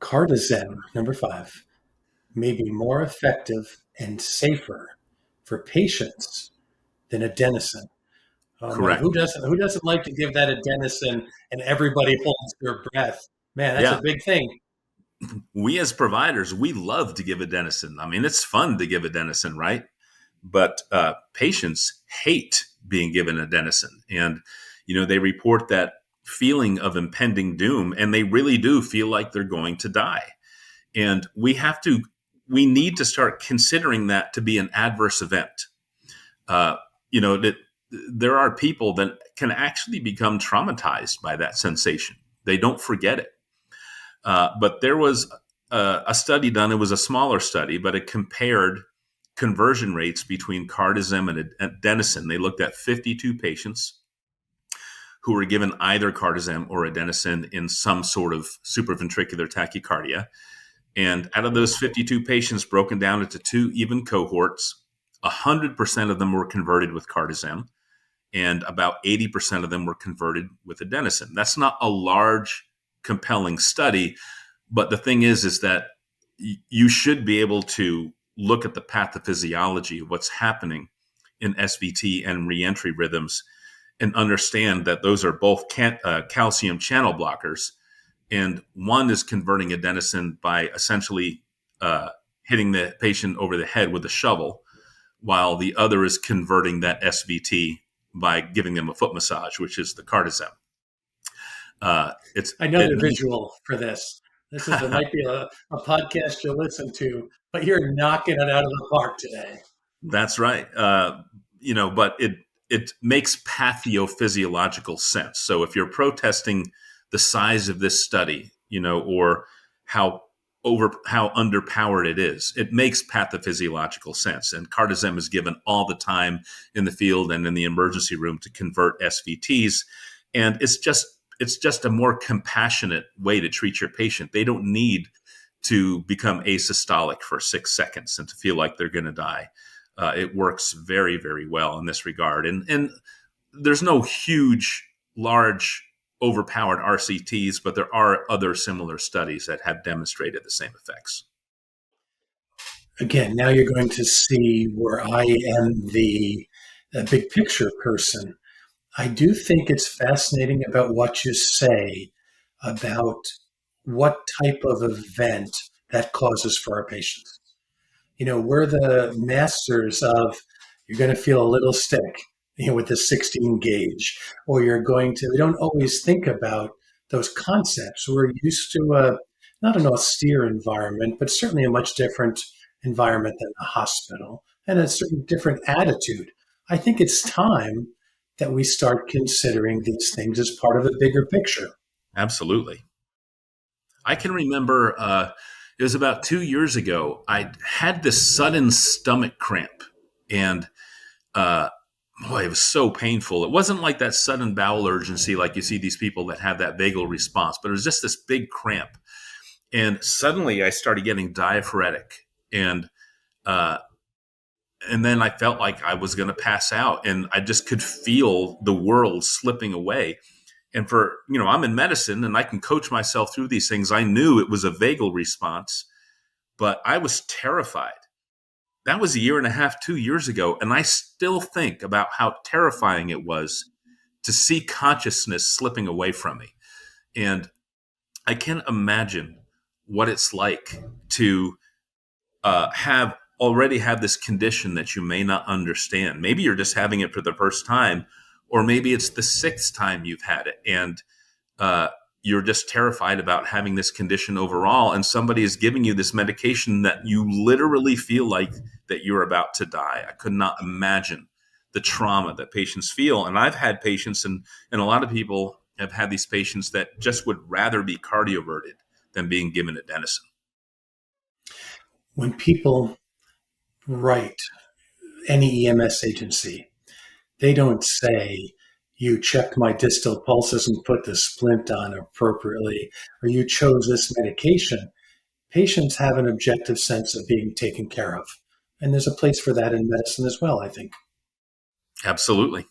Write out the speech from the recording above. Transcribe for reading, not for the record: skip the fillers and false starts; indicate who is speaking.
Speaker 1: Cardizem, number 5, may be more effective and safer for patients than adenosine. Oh man,
Speaker 2: Correct.
Speaker 1: who doesn't like to give that adenosine and everybody holds their breath? Man, that's a
Speaker 2: Yeah.
Speaker 1: big thing.
Speaker 2: We as providers, we love to give adenosine. I mean, it's fun to give adenosine, right? But patients hate being given adenosine. And, they report that feeling of impending doom, and they really do feel like they're going to die. And we need to start considering that to be an adverse event. That there are people that can actually become traumatized by that sensation. They don't forget it. But there was a study done. It was a smaller study, but it compared conversion rates between Cardizem and adenosine. They looked at 52 patients who were given either Cardizem or adenosine in some sort of supraventricular tachycardia. And out of those 52 patients broken down into 2 even cohorts, 100% of them were converted with Cardizem, and about 80% of them were converted with adenosine. That's not a large, compelling study, but the thing is that you should be able to look at the pathophysiology of what's happening in SVT and reentry rhythms and understand that those are both calcium channel blockers. And one is converting adenosine by essentially hitting the patient over the head with a shovel, while the other is converting that SVT by giving them a foot massage, which is the Cardizem.
Speaker 1: I know the visual for this. It might be a podcast you'll listen to, but you're knocking it out of the park today.
Speaker 2: That's right. But it makes pathophysiological sense. So if you're protesting the size of this study, or how underpowered it is, it makes pathophysiological sense. And Cardizem is given all the time in the field and in the emergency room to convert SVTs. And it's just a more compassionate way to treat your patient. They don't need to become asystolic for 6 seconds and to feel like they're going to die. It works very, very well in this regard. And there's no huge, large, overpowered RCTs, but there are other similar studies that have demonstrated the same effects.
Speaker 1: Again, now you're going to see where I am the big picture person. I do think it's fascinating about what you say about what type of event that causes for our patients. We're the masters of, you're going to feel a little sick, with the 16 gauge, or we don't always think about those concepts. We're used to not an austere environment, but certainly a much different environment than a hospital, and a certain different attitude. I think it's time that we start considering these things as part of a bigger picture.
Speaker 2: Absolutely. I can remember it was about 2 years ago, I had this sudden stomach cramp, and it was so painful. It wasn't like that sudden bowel urgency like you see these people that have that vagal response, but it was just this big cramp. And suddenly I started getting diaphoretic, and then I felt like I was going to pass out, and I just could feel the world slipping away. And I'm in medicine and I can coach myself through these things. I knew it was a vagal response, but I was terrified. That was 1.5 to 2 years ago. And I still think about how terrifying it was to see consciousness slipping away from me. And I can imagine what it's like to already have this condition that you may not understand. Maybe you're just having it for the first time, or maybe it's the 6th time you've had it, and you're just terrified about having this condition overall, and somebody is giving you this medication that you literally feel like that you're about to die. I could not imagine the trauma that patients feel. And I've had patients, and a lot of people have had these patients that just would rather be cardioverted than being given adenosine.
Speaker 1: When people write any EMS agency, they don't say, you checked my distal pulses and put the splint on appropriately, or you chose this medication. Patients have an objective sense of being taken care of. And there's a place for that in medicine as well, I think.
Speaker 2: Absolutely.